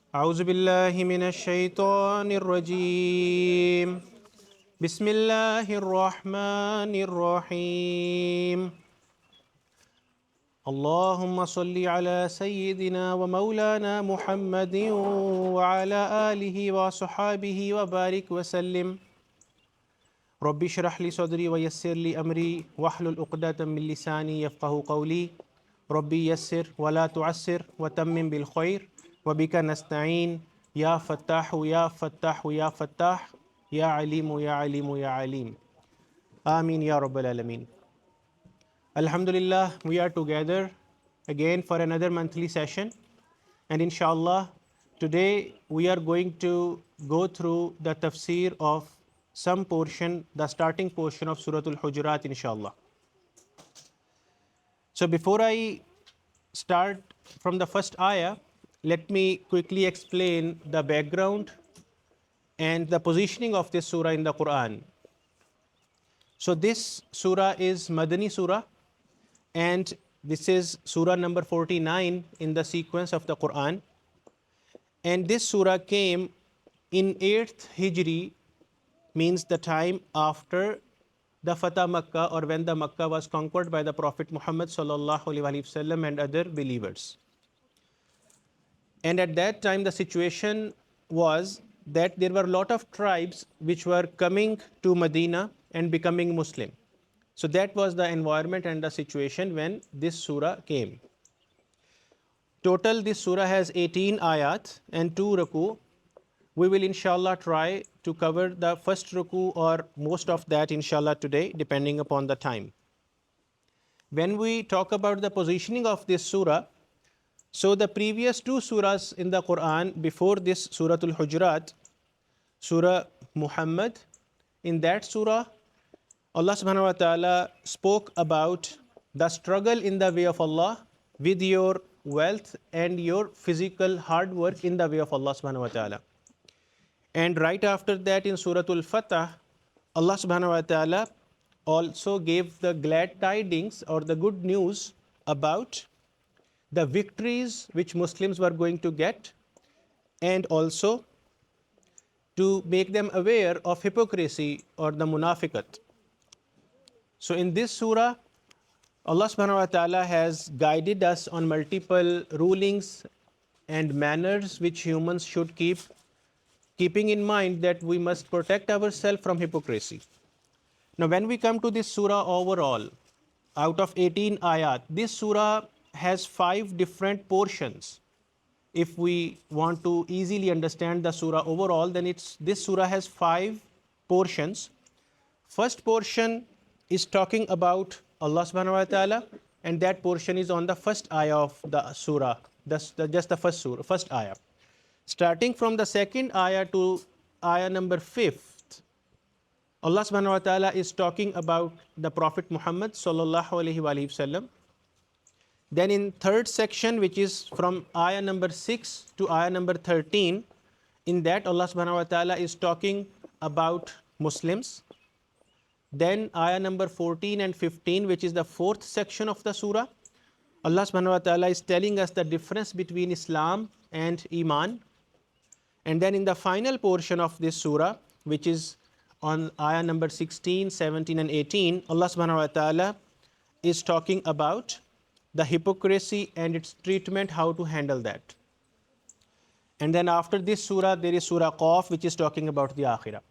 أعوذ بالله من الشيطان الرجيم بسم الله الرحمن الرحيم اللهم صل على سيدنا ومولانا محمد وعلى آله وصحابه وبارك وسلم رب اشرح لي صدري ويسر لي أمري واحلل عقدة من لساني يفقه قولي ربي يسر ولا تعسر وتمم بالخير وبك نستعين يا فتاح يا فتاح يا فتاح يا عليم يا عليم يا عليم آمين يا رب العالمين. Alhamdulillah, we are together again for another monthly session, and inshallah today we are going to go through the tafsir of some portion, the starting portion of Surah Al-Hujurāt, inshallah. So before I start from the first ayah, let me quickly explain the background and the positioning of this surah in the Quran. So this surah is Madani surah, and this is surah number 49 in the sequence of the Quran. And this surah came in 8th Hijri, means the time after the Fatah Makkah, or when the Makkah was conquered by the Prophet Muhammad sallallahu alaihi wasallam and other believers. And at that time the situation was that there were a lot of tribes which were coming to Medina and becoming Muslim. So that was the environment and the situation when this surah came. Total this surah has 18 ayat and 2 ruku. We will inshallah try to cover the first ruku or most of that inshallah today, depending upon the time. When we talk about the positioning of this surah, so the previous 2 surahs in the Quran before this Surah Al-Hujurāt, Surah Muhammad, in that surah Allah subhanahu wa ta'ala spoke about the struggle in the way of Allah with your wealth and your physical hard work in the way of Allah subhanahu wa ta'ala. And right after that in Surah Al-Fatah, Allah subhanahu wa ta'ala also gave the glad tidings or the good news about the victories which Muslims were going to get, and also to make them aware of hypocrisy or the munafiqat. So in this surah, Allah subhanahu wa ta'ala has guided us on multiple rulings and manners which humans should keep, keeping in mind that we must protect ourselves from hypocrisy. Now when we come to this surah overall, out of 18 ayat, this surah has 5 different portions. If we want to easily understand the surah overall, then this surah has 5 portions. First portion is talking about Allah subhanahu wa ta'ala, and that portion is on the first ayah of the surah, just the first ayah. Starting from the second ayah to ayah number 5th, Allah subhanahu wa ta'ala is talking about the Prophet Muhammad sallallahu alaihi wasallam. Then in third section, which is from ayah number 6 to ayah number 13, in that Allah subhanahu wa ta'ala is talking about Muslims. Then ayah number 14 and 15, which is the fourth section of the surah, Allah subhanahu wa ta'ala is telling us the difference between Islam and Iman. And then in the final portion of this surah, which is on ayah number 16, 17 and 18, Allah subhanahu wa ta'ala is talking about the hypocrisy and its treatment, how to handle that. And then after this surah, there is Surah Qaf, which is talking about the Akhirah.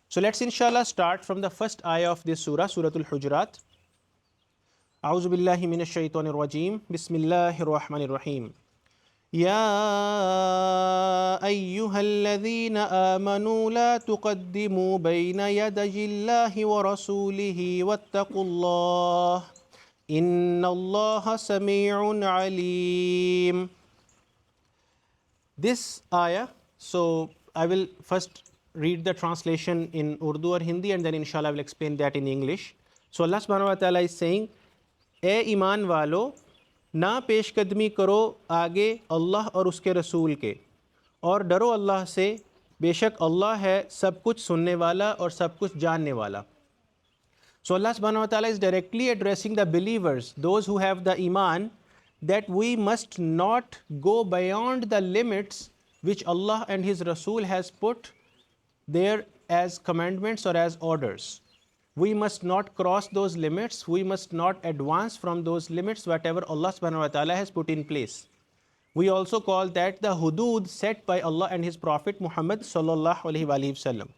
So let's inshallah start from the first ayah of this surah, Surah Al-Hujurāt. أعوذ بالله من الشيطان الرجيم بسم الله الرحمن الرحيم يا أيها الذين آمنوا لا تقدموا بين يدي الله ورسوله واتقوا الله إن الله سميع عليم. This ayah, so I will first read the translation in Urdu or Hindi, and then inshallah I will explain that in English. So Allah subhanahu wa ta'ala is saying, ए ईमान वालो, ना पेशकदमी करो आगे अल्लाह और उसके रसूल के, और डरो अल्लाह से, बेशक अल्लाह है सब कुछ सुनने वाला और सब कुछ जानने वाला. So Allah subhanahu wa ta'ala is directly addressing the believers, those who have the iman, that we must not go beyond the limits which Allah and His Rasul has put there as commandments or as orders. We must not cross those limits. We must not advance from those limits, whatever Allah subhanahu wa ta'ala has put in place. We also call that the hudud set by Allah and His Prophet Muhammad sallallahu alaihi wasallam.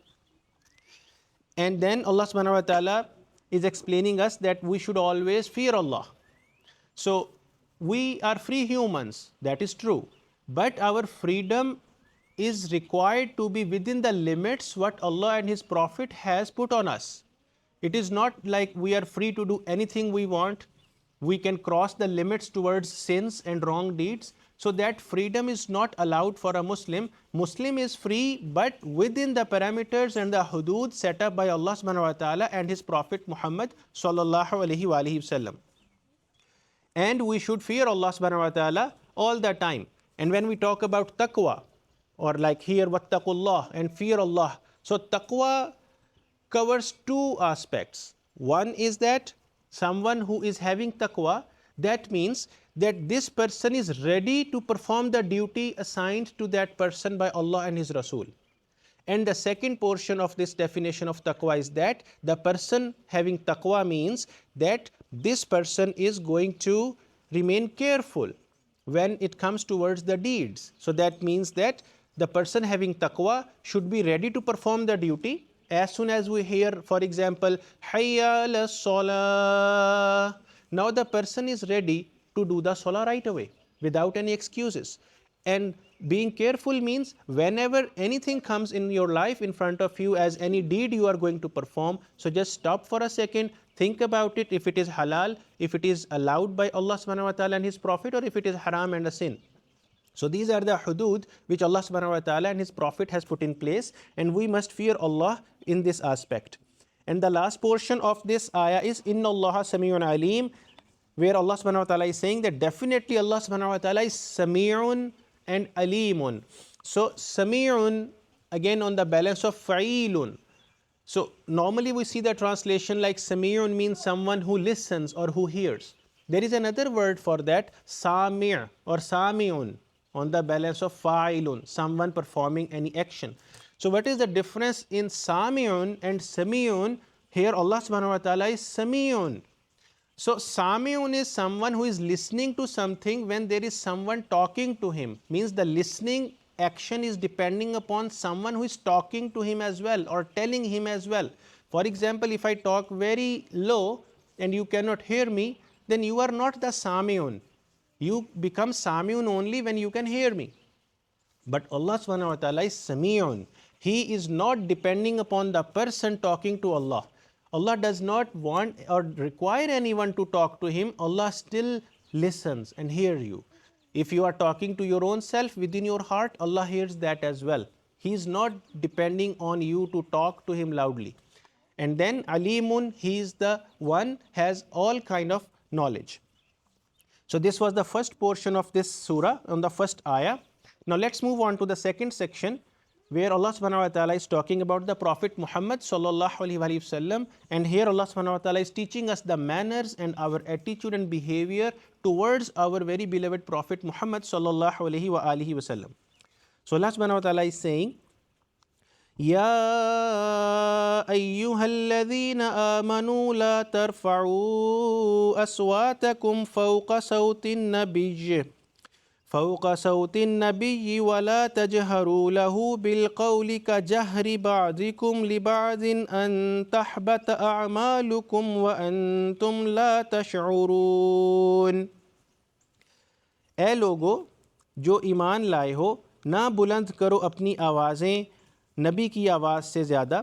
And then Allah subhanahu wa ta'ala is explaining us that we should always fear Allah. So we are free humans, that is true. But our freedom is required to be within the limits what Allah and His Prophet has put on us. It is not like we are free to do anything we want. We can cross the limits towards sins and wrong deeds. So that freedom is not allowed for a Muslim. Muslim is free, but within the parameters and the hudud set up by Allah subhanahu wa ta'ala and His Prophet Muhammad sallallahu alaihi wasallam. And we should fear Allah subhanahu wa ta'ala all the time. And when we talk about taqwa, or like here, wattaqullah, and fear Allah. So taqwa covers two aspects. One is that someone who is having taqwa, that means that this person is ready to perform the duty assigned to that person by Allah and His Rasul. And the second portion of this definition of taqwa is that the person having taqwa means that this person is going to remain careful when it comes towards the deeds. So that means that the person having taqwa should be ready to perform the duty. As soon as we hear, for example, hayya ala salah, now the person is ready to do the salah right away without any excuses. And being careful means whenever anything comes in your life in front of you as any deed you are going to perform, so just stop for a second, think about it, if it is halal, if it is allowed by Allah subhanahu wa ta'ala and His Prophet, or if it is haram and a sin. So these are the hudud which Allah subhanahu wa ta'ala and His Prophet has put in place, and we must fear Allah in this aspect. And the last portion of this ayah is Inna Allaha Sami'un Alim, where Allah subhanahu wa ta'ala is saying that definitely Allah subhanahu wa ta'ala is Sami'un and Alimun. So Sami'un, again on the balance of Fa'ilun. So normally we see the translation like Sami'un means someone who listens or who hears. There is another word for that, Sami' or Sami'un, on the balance of Fa'ilun, someone performing any action. So what is the difference in Sami'un and Sami'un? Here Allah subhanahu wa ta'ala is Sami'un. So Sami'un is someone who is listening to something when there is someone talking to him. Means the listening action is depending upon someone who is talking to him as well or telling him as well. For example, if I talk very low and you cannot hear me, then you are not the Sami'un. You become Sami'un only when you can hear me. But Allah subhanahu wa ta'ala is Sami'un. He is not depending upon the person talking to Allah. Allah does not want or require anyone to talk to Him. Allah still listens and hears you. If you are talking to your own self within your heart, Allah hears that as well. He is not depending on you to talk to Him loudly. And then Alimun, He is the one has all kind of knowledge. So this was the first portion of this surah on the first ayah. Now let's move on to the second section, where Allah subhanahu wa ta'ala is talking about the Prophet Muhammad sallallahu alaihi wasallam, and here Allah subhanahu wa ta'ala is teaching us the manners and our attitude and behavior towards our very beloved Prophet Muhammad sallallahu alaihi wasallam. So Allah subhanahu wa ta'ala is saying, يا أيها الذين آمنوا لا ترفعوا أصواتكم فوق صوت النبي ولا تجهروا له بالقول كجهر بعضكم لبعض أن تحبط أعمالكم وأنتم لا تشعرون. اے لوگو جو ایمان لائے ہو، نہ بلند کرو اپنی آوازیں نبی کی آواز سے زیادہ،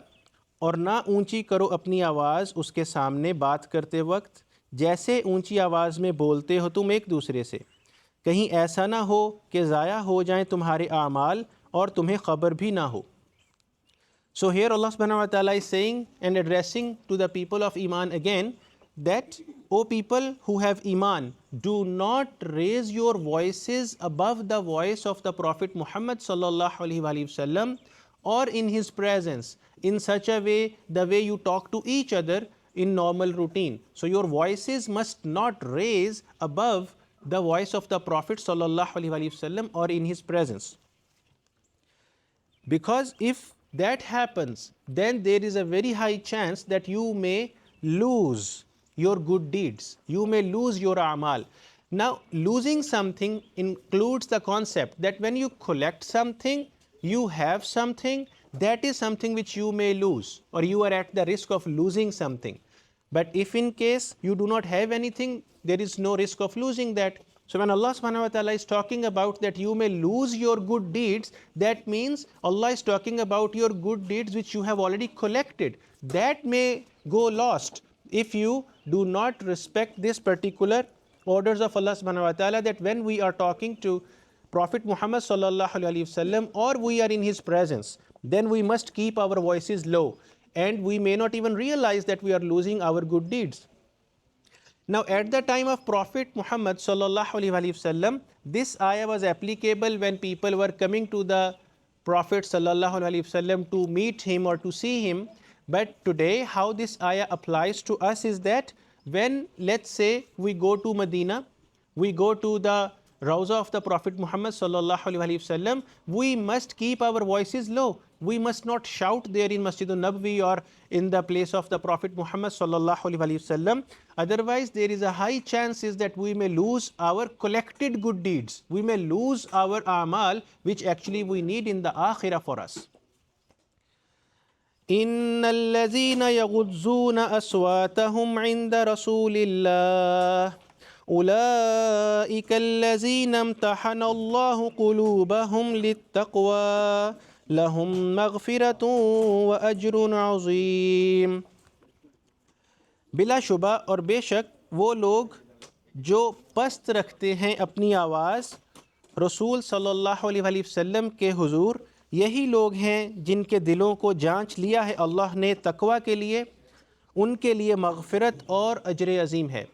اور نہ اونچی کرو اپنی آواز اس کے سامنے بات کرتے وقت، جیسے اونچی آواز میں بولتے ہو تم ایک دوسرے سے، کہیں ایسا نہ ہو کہ ضائع ہو جائیں تمہارے اعمال اور تمہیں خبر بھی نہ ہو. So here Allah subhanahu wa ta'ala is saying and addressing to the people of Iman again that, O people who have Iman, do not raise your voices above the voice of the Prophet Muhammad sallallahu alaihi wasallam or in his presence in such a way, the way you talk to each other in normal routine. So your voices must not raise above the voice of the Prophet sallallahu alaihi wasallam or in his presence. Because if that happens, then there is a very high chance that you may lose your good deeds. You may lose your amal. Now, losing something includes the concept that when you collect something, you have something, that is something which you may lose, or you are at the risk of losing something. But if in case you do not have anything, there is no risk of losing that. So when Allah subhanahu wa ta'ala is talking about that you may lose your good deeds, that means Allah is talking about your good deeds which you have already collected. That may go lost if you do not respect this particular orders of Allah subhanahu wa ta'ala, that when we are talking to Prophet Muhammad sallallahu alaihi wasallam or we are in his presence, then we must keep our voices low, and we may not even realize that we are losing our good deeds. Now, at the time of Prophet Muhammad sallallahu alaihi wasallam, this ayah was applicable when people were coming to the Prophet sallallahu alaihi wasallam to meet him or to see him. But today, how this ayah applies to us is that when, let's say, we go to Medina, we go to the Rawza of the Prophet Muhammad sallallahu alaihi wasallam, we must keep our voices low. We must not shout there in Masjid al-Nabawi or in the place of the Prophet Muhammad sallallahu alaihi wasallam. Otherwise, there is a high chances that we may lose our collected good deeds. We may lose our amal, which actually we need in the akhirah for us. إن الذين يغضون أصواتهم عند رسول الله أولئك الذين امتحن الله قلوبهم للتقوى لهم مغفرة وأجر عظيم. बिलाशुबा और बेशक वो लोग जो पस्त रखते हैं अपनी आवाज़ रसूल सल्लल्लाहु अलैहि वसल्लम के हुजूर, यही लोग हैं जिनके दिलों को जांच लिया है अल्लाह ने तकवा के लिए, उनके लिए मग़फ़िरत और अजर अज़ीम है.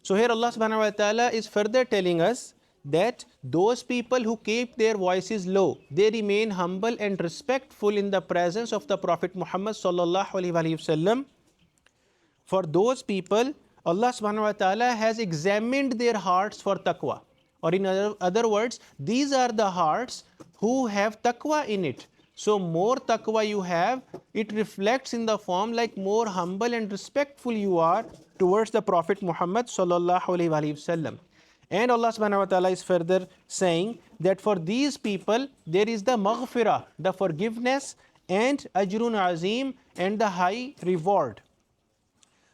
So here Allah subhanahu wa ta'ala is further telling us that those people who keep their voices low, they remain humble and respectful in the presence of the Prophet Muhammad sallallahu alaihi wasallam. For those people, Allah subhanahu wa ta'ala has examined their hearts for taqwa. Or in other words, these are the hearts who have taqwa in it. So more taqwa you have, it reflects in the form like more humble and respectful you are towards the Prophet Muhammad sallallahu alaihi wasallam. And Allah subhanahu wa ta'ala is further saying that for these people there is the maghfirah, the forgiveness, and ajrun azim, and the high reward.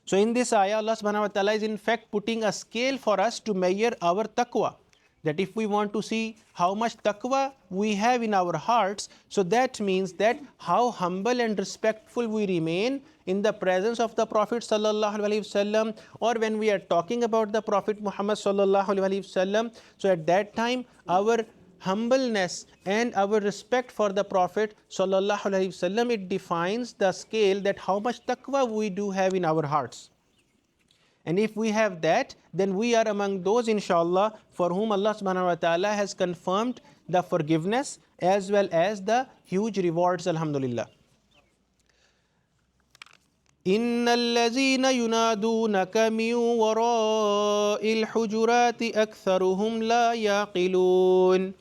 So in this ayah, Allah subhanahu wa ta'ala is in fact putting a scale for us to measure our taqwa. That if we want to see how much taqwa we have in our hearts, so that means that how humble and respectful we remain in the presence of the Prophet sallallahu alaihi wasallam, or when we are talking about the Prophet Muhammad sallallahu alaihi wasallam. So at that time, our humbleness and our respect for the Prophet sallallahu alaihi wasallam, it defines the scale that how much taqwa we do have in our hearts. And if we have that, then we are among those, inshallah, for whom Allah subhanahu wa ta'ala has confirmed the forgiveness as well as the huge rewards, alhamdulillah. إن الذين ينادونك من وراء الحجرات أكثرهم لا يعقلون.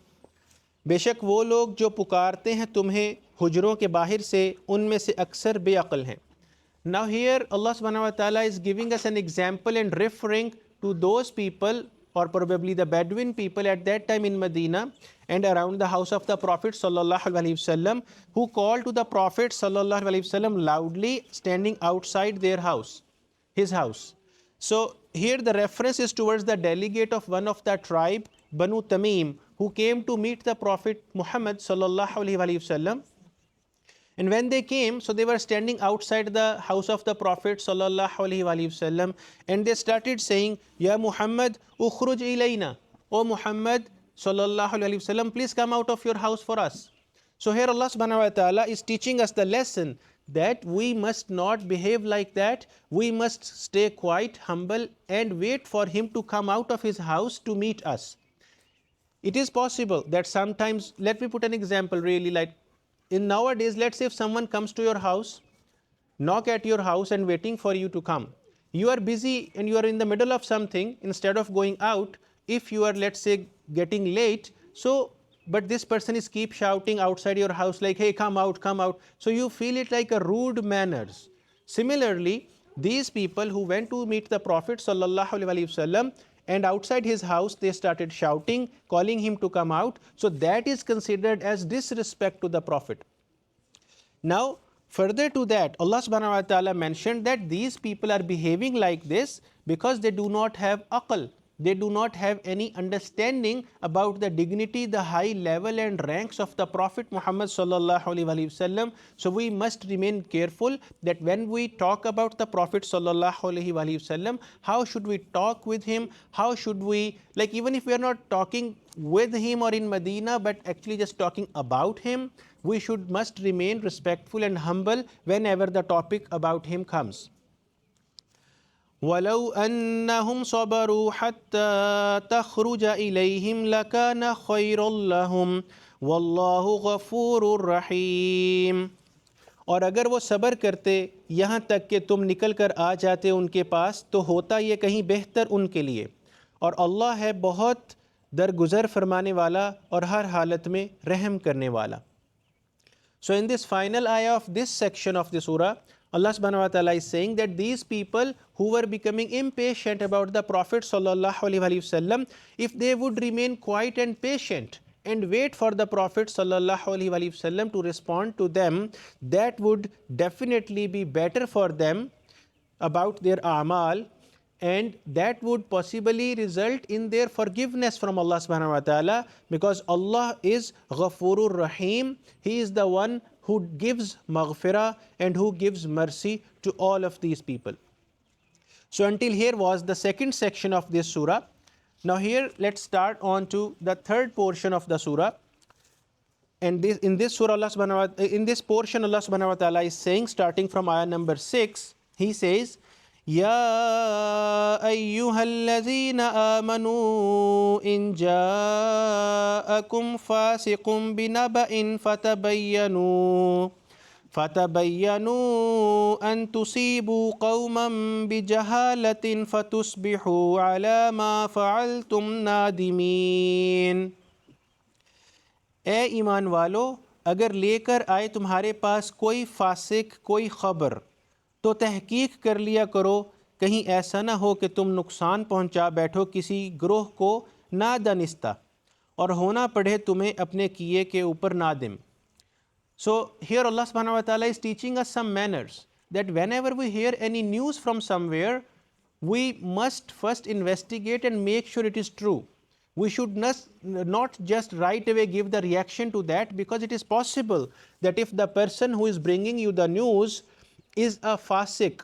बेशक वो लोग जो पुकारते हैं तुम्हें हुजरों के बाहर से, उनमें से अक्सर बेअक्ल हैं. Now here Allah subhanahu wa ta'ala is giving us an example and referring to those people, or probably the Bedouin people at that time in Medina and around the house of the Prophet sallallahu alaihi wasallam, who called to the Prophet sallallahu alaihi wasallam loudly standing outside their house, his house. So here the reference is towards the delegate of one of the tribe, Banu Tamim, who came to meet the Prophet Muhammad sallallahu alaihi wasallam. And when they came, so they were standing outside the house of the Prophet sallallahu alaihi wasallam, and they started saying, Ya Muhammad, ukhruj ilayna. O Muhammad sallallahu alaihi wasallam, please come out of your house for us. So here Allah subhanahu wa ta'ala is teaching us the lesson that we must not behave like that. We must stay quite humble and wait for him to come out of his house to meet us. It is possible that sometimes, let me put an example really, like in nowadays, let's say if someone comes to your house, knock at your house and waiting for you to come. You are busy and you are in the middle of something. Instead of going out, if you are, let's say, getting late, so but this person is keep shouting outside your house like, hey, come out, come out. So you feel it like a rude manners. Similarly, these people who went to meet the Prophet sallallahu alaihi wasallam, and outside his house they started shouting, calling him to come out. So that is considered as disrespect to the Prophet. Now, further to that, Allah subhanahu wa ta'ala mentioned that these people are behaving like this because they do not have aql. They do not have any understanding about the dignity, the high level and ranks of the Prophet Muhammad sallallahu alaihi wasallam. So we must remain careful that when we talk about the Prophet sallallahu alaihi wasallam, how should we talk with him? How should we, like, even if we are not talking with him or in Medina, but actually just talking about him, we must remain respectful and humble whenever the topic about him comes. وَلَوْ أَنَّهُمْ صَبَرُوا حَتَّى تَخْرُجَ إِلَيْهِمْ لَكَانَ خَيْرًا لَهُمْ وَاللَّهُ غَفُورٌ رَحِيمٌ. और अगर वो सब्र करते यहाँ तक कि तुम निकल कर आ जाते उनके पास, तो होता ये कहीं बेहतर उनके लिए, और अल्लाह है बहुत दरगुजर फरमाने वाला और हर हालत में रहम करने वाला. So in this final ayah of this section of the surah, Allah subhanahu wa ta'ala is saying that these people who were becoming impatient about the Prophet sallallahu alaihi wasallam, if they would remain quiet and patient and wait for the Prophet sallallahu alaihi wasallam to respond to them, that would definitely be better for them about their a'mal, and that would possibly result in their forgiveness from Allah subhanahu wa ta'ala, because Allah is Ghafurur Rahim. He is the one who gives maghfirah and who gives mercy to all of these people. So until here was the second section of this surah. Now here let's start on to the third portion of the surah. And in this surah, in this portion, Allah subhanahu wa ta'ala is saying, starting from ayah number 6, He says, يا أيها الذين آمنوا إن جاءكم فاسق بنبأ فتبينوا أن تصيبوا قوما بجهالة فتصبحوا على ما فعلتم نادمين. ए ईमान वालो, अगर लेकर आए तुम्हारे पास कोई फासिक कोई ख़बर, तो तहकीक कर लिया करो, कहीं ऐसा ना हो कि तुम नुकसान पहुंचा बैठो किसी ग्रोह को नादानिस्ता, और होना पड़े तुम्हें अपने किए के ऊपर Nadim. So here Allah subhanahu wa ta'ala is teaching us some manners, that whenever we hear any news from somewhere, we must first investigate and make sure it is true. We should not just right away give the reaction to that, because it is possible that if the person who is bringing you the news is a fasik,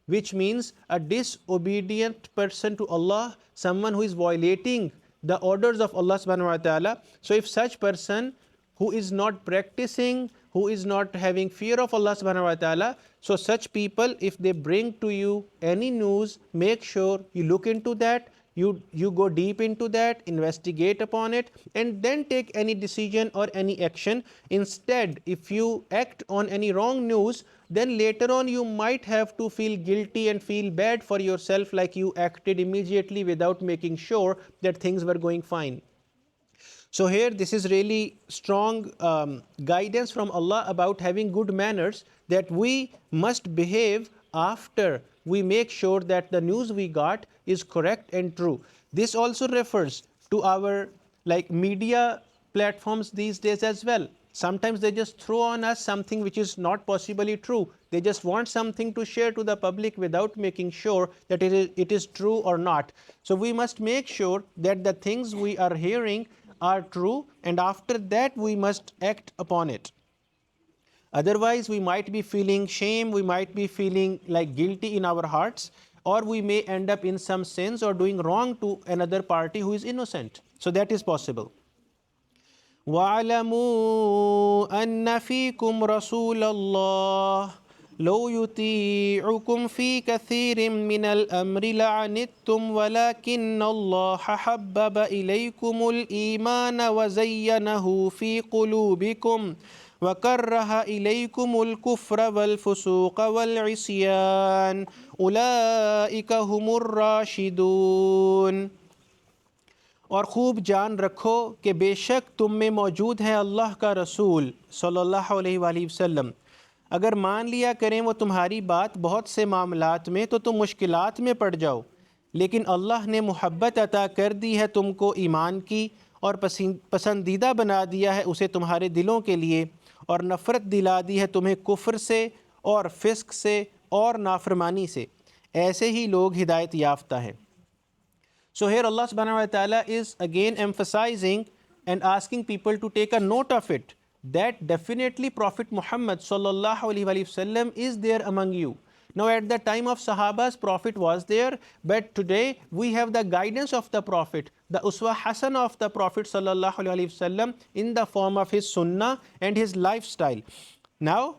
which means a disobedient person to Allah, someone who is violating the orders of Allah subhanahu wa ta'ala. So if such person who is not practicing, who is not having fear of Allah subhanahu wa ta'ala, so such people, if they bring to you any news, make sure you look into that, you go deep into that, investigate upon it, and then take any decision or any action. Instead, if you act on any wrong news, then later on you might have to feel guilty and feel bad for yourself, like you acted immediately without making sure that things were going fine. So here this is really strong guidance from Allah about having good manners, that we must behave after we make sure that the news we got is correct and true. This also refers to our media platforms these days as well. Sometimes they just throw on us something which is not possibly true. They just want something to share to the public without making sure that it is true or not. So we must make sure that the things we are hearing are true, and after that we must act upon it. Otherwise, we might be feeling shame, we might be feeling like guilty in our hearts, or we may end up in some sins or doing wrong to another party who is innocent. So that is possible. وَاعْلَمُوا أَنَّ فِيكُمْ رَسُولَ اللَّهِ لو يطيعكم في كثير من الأمر لعنتم ولكن الله حبب إليكم الإيمان وزينه في قلوبكم وكره إليكم الكفر والفسوق والعصيان أولئك هم الراشدون. और खूब जान रखो कि बेशक तुम में मौजूद है अल्लाह का रसूल सल्लल्लाहु अलैहि वसल्लम। अगर मान लिया करें वो तुम्हारी बात बहुत से मामलात में तो तुम मुश्किलात में पड़ जाओ, लेकिन अल्लाह ने मुहब्बत अता कर दी है तुमको ईमान की और पसंदीदा बना दिया है उसे तुम्हारे दिलों के लिए, और नफ़रत दिला दी है तुम्हें कुफ्र से और फिस्क से और नाफरमानी से। ऐसे ही लोग हिदायत याफ्ता हैं। So here Allah subhanahu wa ta'ala is again emphasizing and asking people to take a note of it, that definitely Prophet Muhammad sallallahu alaihi wasallam is there among you. Now at the time of Sahabas, Prophet was there, but today we have the guidance of the Prophet, the Uswa Hasan of the Prophet sallallahu alaihi wasallam in the form of his sunnah and his lifestyle. Now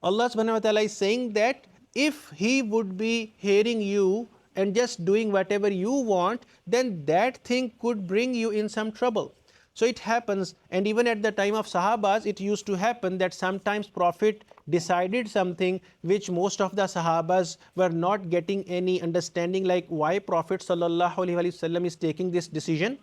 Allah subhanahu wa ta'ala is saying that if he would be hearing you and just doing whatever you want, then that thing could bring you in some trouble. So it happens, and even at the time of Sahabas, it used to happen that sometimes Prophet decided something which most of the Sahabas were not getting any understanding, like why Prophet sallallahu alaihi wasallam is taking this decision.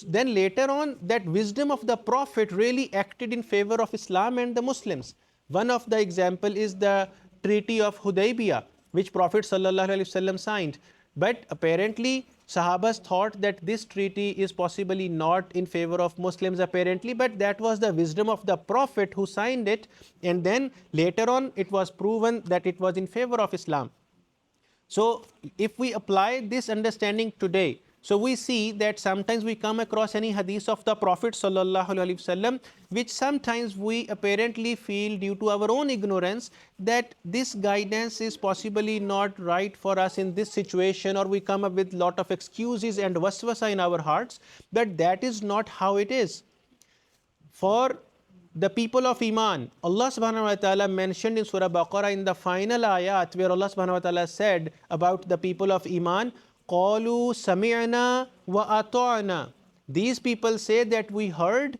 Then later on, that wisdom of the Prophet really acted in favor of Islam and the Muslims. One of the example is the Treaty of Hudaybiyah, which Prophet ﷺ signed. But apparently, Sahabas thought that this treaty is possibly not in favor of Muslims apparently, but that was the wisdom of the Prophet who signed it, and then later on it was proven that it was in favor of Islam. So if we apply this understanding today, so we see that sometimes we come across any hadith of the Prophet sallallahu alaihi wasallam, which sometimes we apparently feel due to our own ignorance that this guidance is possibly not right for us in this situation, or we come up with lot of excuses and waswasa in our hearts, but that is not how it is. For the people of Iman, Allah subhanahu wa ta'ala mentioned in Surah Baqarah in the final ayat where Allah subhanahu wa ta'ala said about the people of Iman, قَالُوا سَمِعْنَا وَأَطَعْنَا. These people say that we heard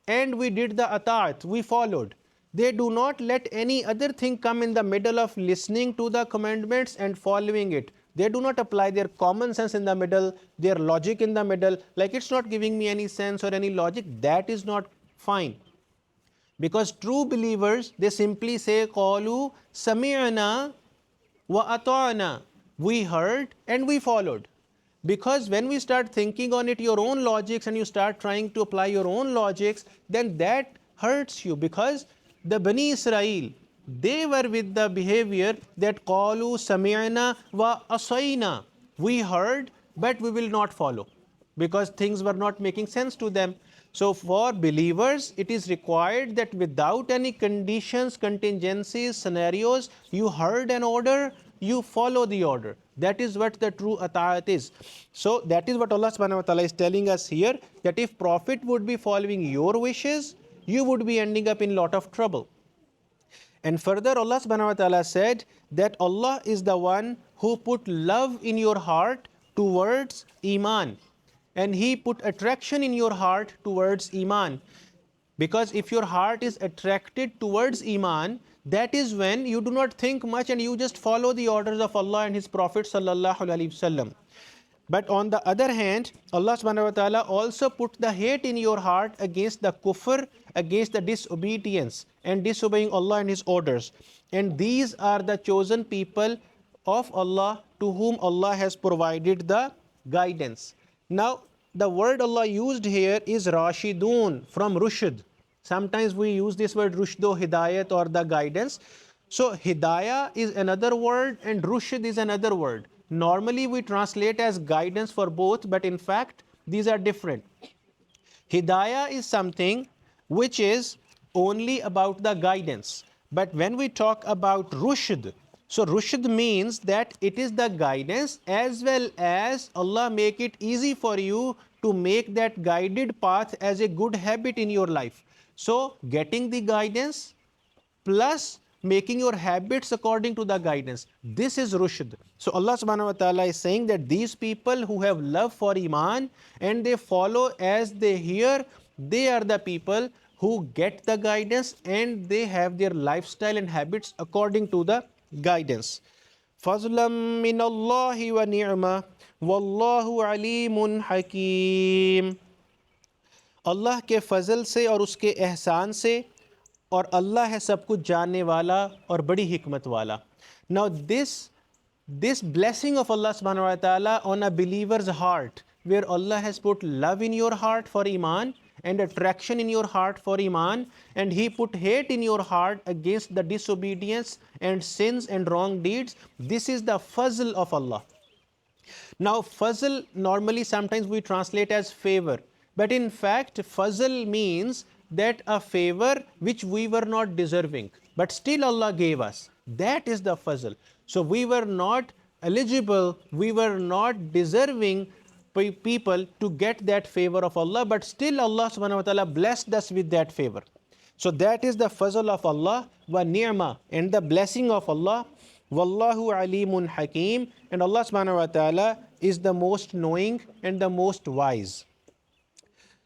and we did the ata'at, we followed. They do not let any other thing come in the middle of listening to the commandments and following it. They do not apply their common sense in the middle, their logic in the middle, like it's not giving me any sense or any logic. That is not fine. Because true believers, they simply say, قَالُوا سَمِعْنَا وَأَطَعْنَا. We heard and we followed. Because when we start thinking on it, your own logics, and you start trying to apply your own logics, then that hurts you. Because the Bani Israel, they were with the behavior that قَالُوا سَمِعْنَا وَأَصَيْنَا. We heard, but we will not follow. Because things were not making sense to them. So for believers, it is required that without any conditions, contingencies, scenarios, you heard an order, you follow the order. That is what the true ata'at is. So that is what Allah subhanahu wa ta'ala is telling us here, that if Prophet would be following your wishes, you would be ending up in lot of trouble. And further, Allah subhanahu wa ta'ala said that Allah is the one who put love in your heart towards Iman. And He put attraction in your heart towards Iman. Because if your heart is attracted towards Iman, that is when you do not think much and you just follow the orders of Allah and His Prophet sallallahu alaihi wasallam. But on the other hand, Allah subhanahu wa ta'ala also put the hate in your heart against the kufr, against the disobedience and disobeying Allah and His orders. And these are the chosen people of Allah to whom Allah has provided the guidance. Now, the word Allah used here is Rashidun, from Rushd. Sometimes we use this word Rushdo, Hidayat, or the guidance. So Hidayah is another word and Rushd is another word. Normally we translate as guidance for both, but in fact these are different. Hidayah is something which is only about the guidance. But when we talk about Rushd, so Rushd means that it is the guidance as well as Allah make it easy for you to make that guided path as a good habit in your life. So getting the guidance plus making your habits according to the guidance, this is Rushd. So Allah subhanahu wa ta'ala is saying that these people who have love for Iman and they follow as they hear, they are the people who get the guidance and they have their lifestyle and habits according to the guidance. فَضْلًا مِّنَ اللَّهِ وَنِعْمَةً وَاللَّهُ عَلِيمٌ حَكِيمٌ। अल्लाह के फ़ज़ल से और उसके एहसान से, और अल्लाह है सब कुछ जानने वाला और बड़ी हिकमत वाला. Now this blessing of Allah subhanahu wa ta'ala on a believer's heart, where Allah has put love in your heart for iman and attraction in your heart for iman, and He put hate in your heart against the disobedience and sins and wrong deeds. This is the fazl of Allah. Now, fazl normally sometimes we translate as favor, but in fact, fazl means that a favor which we were not deserving, but still Allah gave us. That is the fazl. So we were not eligible, we were not deserving people to get that favor of Allah, but still Allah subhanahu wa ta'ala blessed us with that favor. So that is the fazl of Allah, wa ni'mah, and the blessing of Allah. Wallahu alimun hakim, and Allah subhanahu wa ta'ala is the most knowing and the most wise.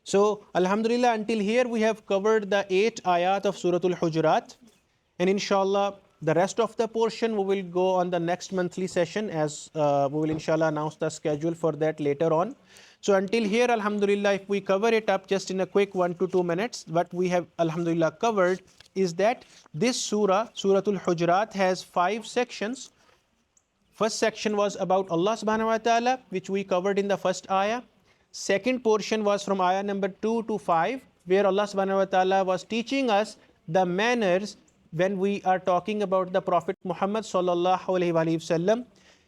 So alhamdulillah, until here we have covered the 8 ayat of Surah Al-Hujurāt, and inshallah the rest of the portion we will go on the next monthly session, as we will inshallah announce the schedule for that later on. So until here, alhamdulillah, if we cover it up just in a quick 1 to 2 minutes, what we have alhamdulillah covered is that this surah, Surah Al-Hujurāt, has 5 sections. First section was about Allah subhanahu wa ta'ala, which we covered in the first ayah. Second portion was from ayah number 2 to 5, where Allah subhanahu wa ta'ala was teaching us the manners when we are talking about the Prophet Muhammad sallallahu alaihi wasallam.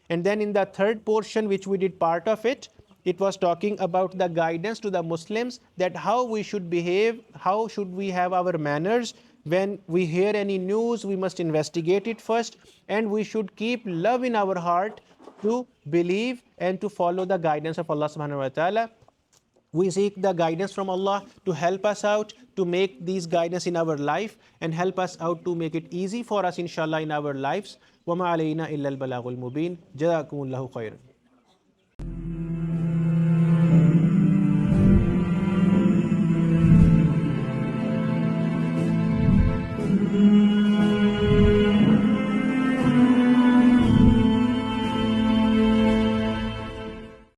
And then in the third portion, which we did part of it, it was talking about the guidance to the Muslims, that how we should behave, how should we have our manners. When we hear any news, we must investigate it first, and we should keep love in our heart to believe and to follow the guidance of Allah subhanahu wa ta'ala. We seek the guidance from Allah to help us out, to make these guidance in our life and help us out to make it easy for us inshallah in our lives. وَمَا عَلَيْنَا إِلَّا الْبَلَاغُ الْمُبِينَ. جَزَاكُمُ اللَّهُ خَيْرًا.